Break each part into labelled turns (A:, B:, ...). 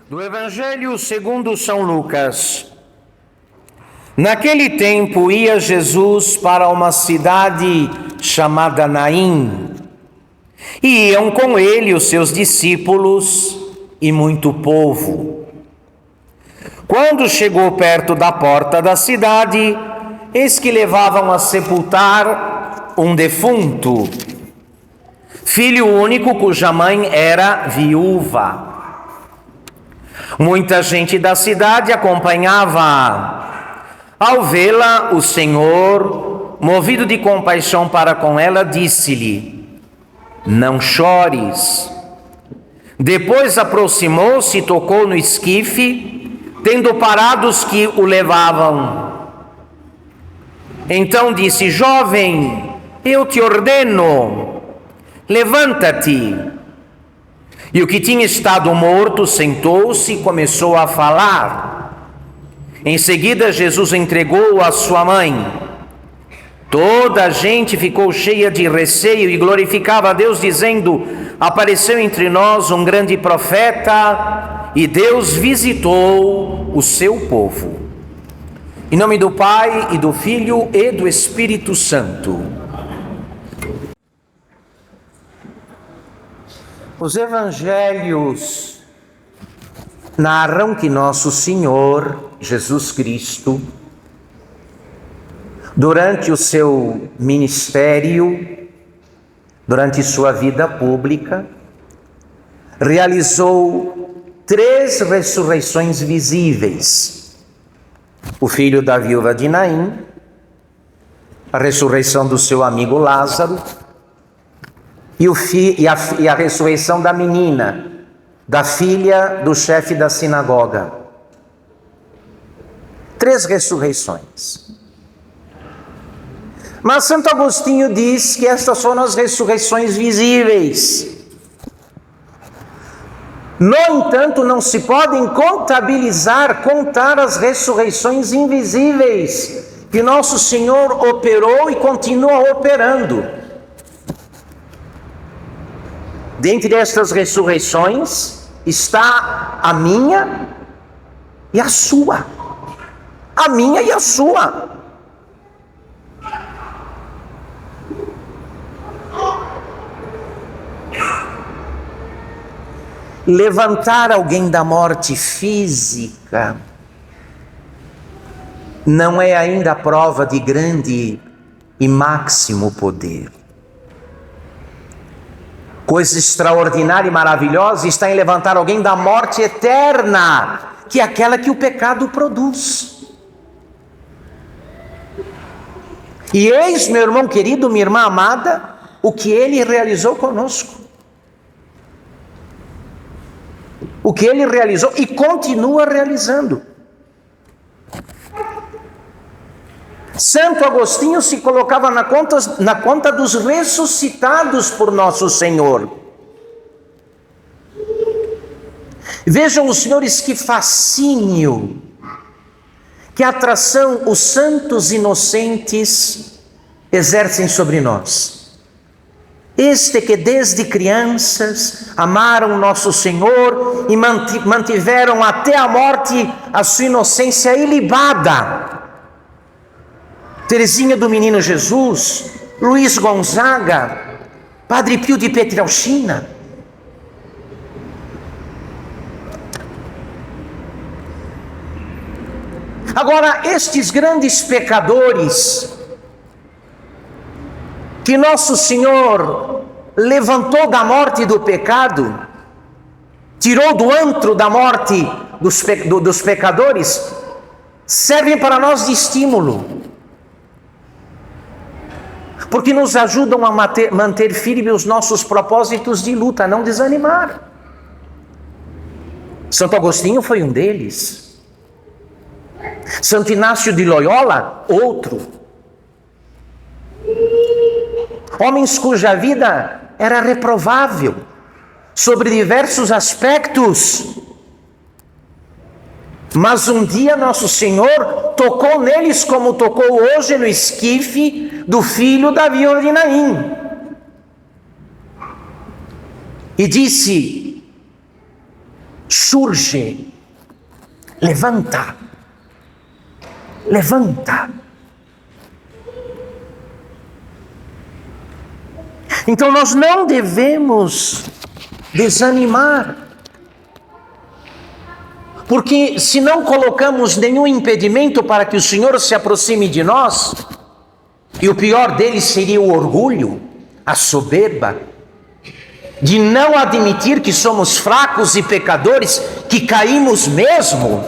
A: Do Evangelho segundo São Lucas. Naquele tempo ia Jesus para uma cidade chamada Naim, e iam com ele os seus discípulos e muito povo. Quando chegou perto da porta da cidade, eis que levavam a sepultar um defunto, filho único cuja mãe era viúva. Muita gente da cidade acompanhava. Ao vê-la, o Senhor, movido de compaixão para com ela, disse-lhe: não chores. Depois aproximou-se e tocou no esquife, tendo parado os que o levavam. Então disse: jovem, eu te ordeno, levanta-te. E o que tinha estado morto sentou-se e começou a falar. Em seguida, Jesus entregou-o à sua mãe. Toda a gente ficou cheia de receio e glorificava a Deus, dizendo: apareceu entre nós um grande profeta, e Deus visitou o seu povo. Em nome do Pai, e do Filho, e do Espírito Santo. Os evangelhos narram que nosso Senhor Jesus Cristo, durante o seu ministério, durante sua vida pública, realizou 3 ressurreições visíveis. O filho da viúva de Naim, a ressurreição do seu amigo Lázaro, e a ressurreição da menina, da filha do chefe da sinagoga. 3 ressurreições. Mas Santo Agostinho diz que estas foram as ressurreições visíveis. No entanto, não se podem contar as ressurreições invisíveis que nosso Senhor operou e continua operando. Dentre estas ressurreições está a minha e a sua. A minha e a sua. Levantar alguém da morte física não é ainda a prova de grande e máximo poder. Coisa extraordinária e maravilhosa está em levantar alguém da morte eterna, que é aquela que o pecado produz. E eis, meu irmão querido, minha irmã amada, o que ele realizou conosco. O que ele realizou e continua realizando. Santo Agostinho se colocava na conta dos ressuscitados por nosso Senhor. Vejam os senhores que fascínio, que atração os santos inocentes exercem sobre nós. Este que desde crianças amaram nosso Senhor e mantiveram até a morte a sua inocência ilibada. Teresinha do Menino Jesus, Luiz Gonzaga, Padre Pio de Pietrelcina. Agora, estes grandes pecadores que nosso Senhor levantou da morte do pecado, tirou do antro da morte dos pecadores, servem para nós de estímulo. Porque nos ajudam a manter firmes os nossos propósitos de luta, a não desanimar. Santo Agostinho foi um deles. Santo Inácio de Loyola, outro. Homens cuja vida era reprovável, sobre diversos aspectos. Mas um dia nosso Senhor tocou neles como tocou hoje no esquife do filho da viúva de Naim. E disse: surge, levanta, levanta. Então nós não devemos desanimar, porque se não colocamos nenhum impedimento para que o Senhor se aproxime de nós, e o pior deles seria o orgulho, a soberba, de não admitir que somos fracos e pecadores, que caímos mesmo.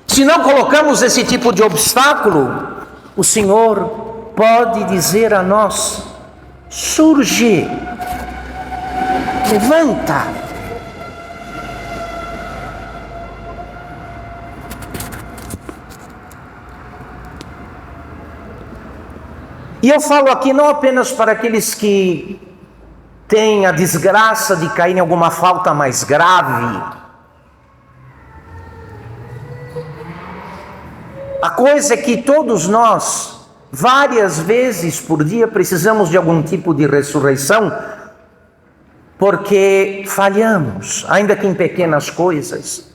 A: Se não colocamos esse tipo de obstáculo, o Senhor pode dizer a nós: surge, levanta. E eu falo aqui não apenas para aqueles que têm a desgraça de cair em alguma falta mais grave. A coisa é que todos nós, várias vezes por dia, precisamos de algum tipo de ressurreição, porque falhamos, ainda que em pequenas coisas.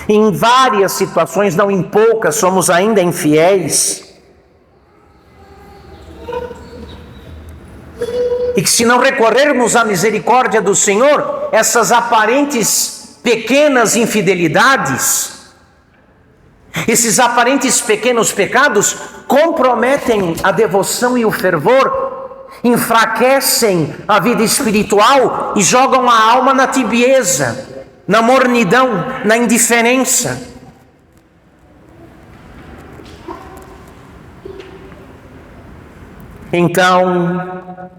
A: Em várias situações, não em poucas, somos ainda infiéis. E que se não recorrermos à misericórdia do Senhor, essas aparentes pequenas infidelidades, esses aparentes pequenos pecados comprometem a devoção e o fervor, enfraquecem a vida espiritual e jogam a alma na tibieza, na mornidão, na indiferença. Então,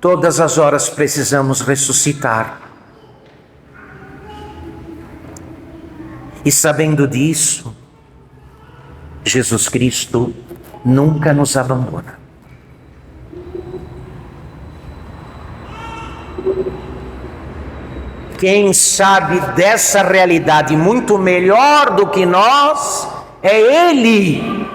A: todas as horas precisamos ressuscitar. E sabendo disso, Jesus Cristo nunca nos abandona. Quem sabe dessa realidade muito melhor do que nós é Ele.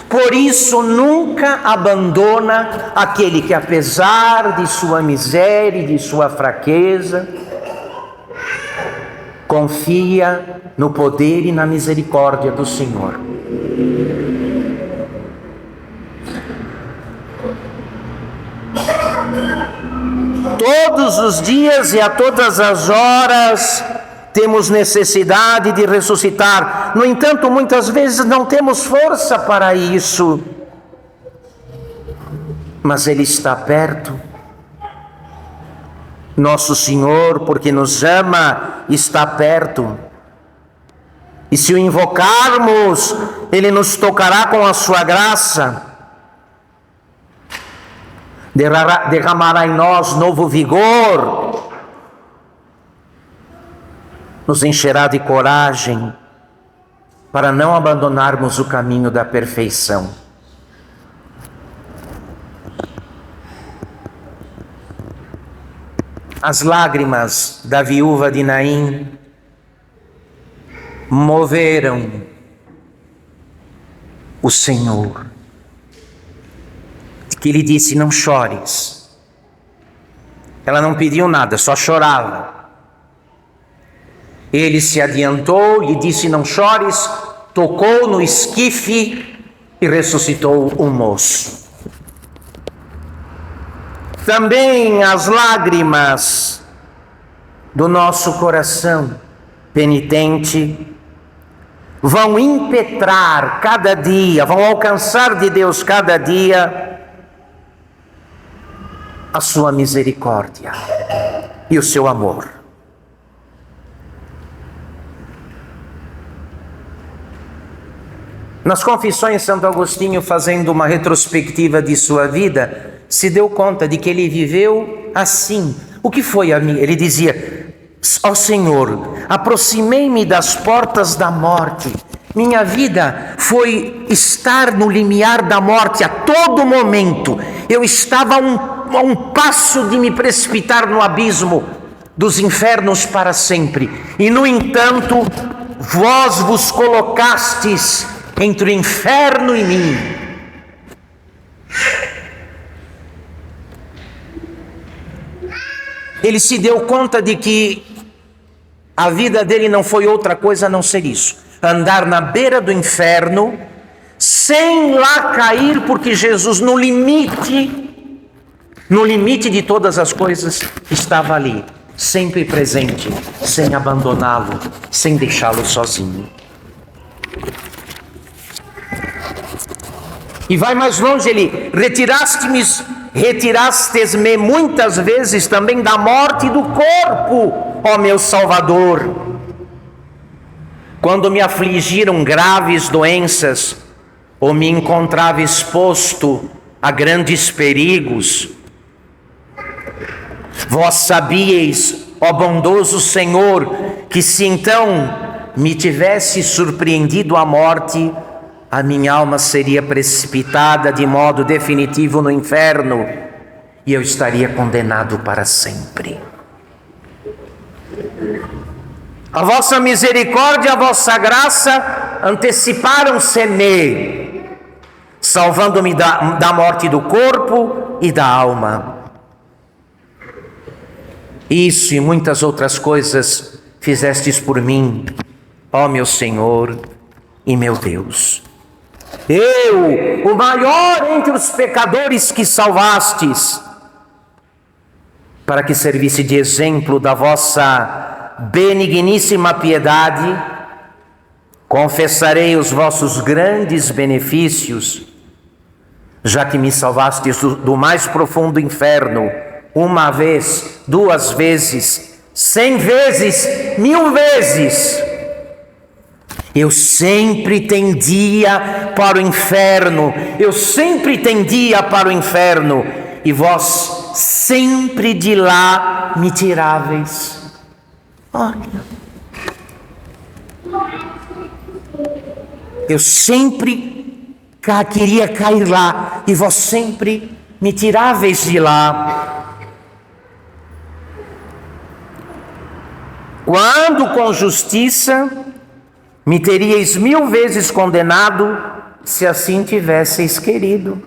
A: Por isso nunca abandona aquele que, apesar de sua miséria e de sua fraqueza, confia no poder e na misericórdia do Senhor. Todos os dias e a todas as horas temos necessidade de ressuscitar. No entanto, muitas vezes não temos força para isso. Mas Ele está perto. Nosso Senhor, porque nos ama, está perto. E se o invocarmos, Ele nos tocará com a sua graça. Derramará em nós novo vigor, nos encherá de coragem para não abandonarmos o caminho da perfeição. As lágrimas da viúva de Naim moveram o Senhor, que lhe disse: não chores. Ela não pediu nada, só chorava. Ele se adiantou, lhe disse: não chores, tocou no esquife e ressuscitou o moço. Também as lágrimas do nosso coração penitente vão impetrar cada dia, vão alcançar de Deus cada dia a sua misericórdia e o seu amor. Nas Confissões, Santo Agostinho, fazendo uma retrospectiva de sua vida, se deu conta de que ele viveu assim. O que foi a mim? Ele dizia: ó Senhor, aproximei-me das portas da morte. Minha vida foi estar no limiar da morte a todo momento. Eu estava a um passo de me precipitar no abismo dos infernos para sempre. E no entanto, vós vos colocastes entre o inferno e mim. ele se deu conta de que a vida dele não foi outra coisa a não ser isso: andar na beira do inferno, sem lá cair, porque Jesus, no limite de todas as coisas, estava ali, sempre presente, sem abandoná-lo, sem deixá-lo sozinho. E vai mais longe, ele: retirastes-me muitas vezes também da morte do corpo, ó meu Salvador. Quando me afligiram graves doenças, ou me encontrava exposto a grandes perigos, vós sabíeis, ó bondoso Senhor, que se então me tivesse surpreendido a morte, a minha alma seria precipitada de modo definitivo no inferno e eu estaria condenado para sempre. A vossa misericórdia, a vossa graça anteciparam-se-me, salvando-me da morte do corpo e da alma. Isso e muitas outras coisas fizestes por mim, ó meu Senhor e meu Deus. Eu, o maior entre os pecadores que salvastes, para que servisse de exemplo da vossa benigníssima piedade, confessarei os vossos grandes benefícios, já que me salvastes do mais profundo inferno, uma vez, 2 vezes, 100 vezes, 1000 vezes. Eu sempre tendia para o inferno, e vós sempre de lá me tiráveis. Olha, eu sempre queria cair lá, e vós sempre me tiráveis de lá. Quando com justiça me teríeis 1000 vezes condenado, se assim tivesseis querido.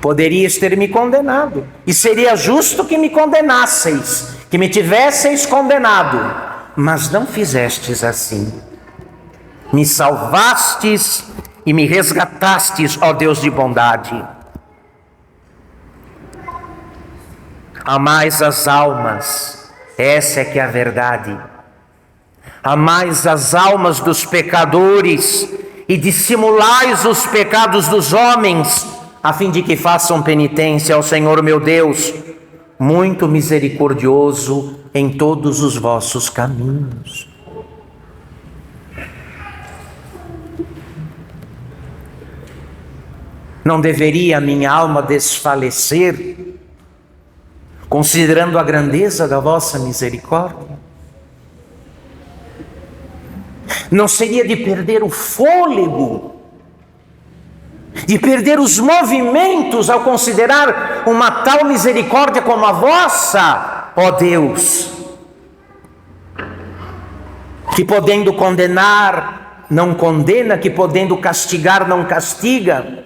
A: Poderias ter me condenado, e seria justo que me condenasseis, que me tivesseis condenado, mas não fizestes assim. Me salvastes e me resgatastes, ó Deus de bondade. Amais as almas, essa é que é a verdade. Amais as almas dos pecadores e dissimulais os pecados dos homens, a fim de que façam penitência ao Senhor meu Deus, muito misericordioso em todos os vossos caminhos. Não deveria a minha alma desfalecer, considerando a grandeza da vossa misericórdia? Não seria de perder o fôlego, de perder os movimentos ao considerar uma tal misericórdia como a vossa, ó Deus, que podendo condenar, não condena, que podendo castigar, não castiga.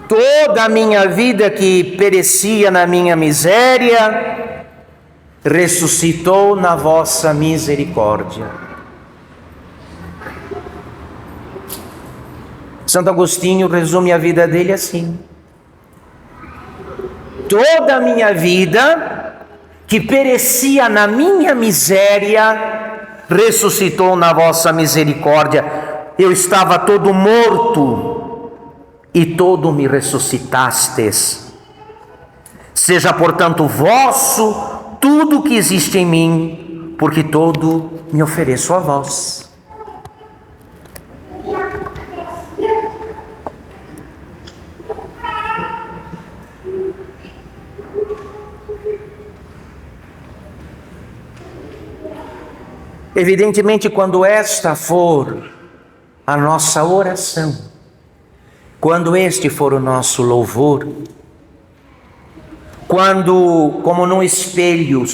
A: Toda a minha vida que perecia na minha miséria, ressuscitou na vossa misericórdia. Santo Agostinho resume a vida dele assim: toda a minha vida que perecia na minha miséria, ressuscitou na vossa misericórdia. Eu estava todo morto e todo me ressuscitastes. Seja, portanto, vosso tudo que existe em mim, porque todo me ofereço a vós. Evidentemente, quando esta for a nossa oração, quando este for o nosso louvor, quando, como num espelho,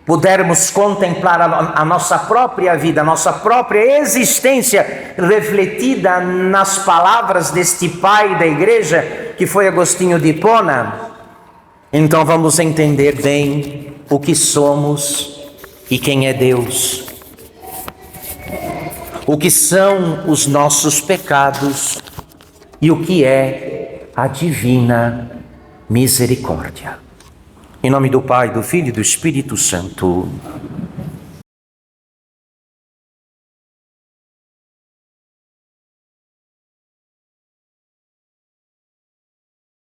A: pudermos contemplar a nossa própria vida, a nossa própria existência, refletida nas palavras deste pai da igreja, que foi Agostinho de Hipona, então vamos entender bem o que somos e quem é Deus. O que são os nossos pecados e o que é a divina misericórdia. Em nome do Pai, do Filho e do Espírito Santo.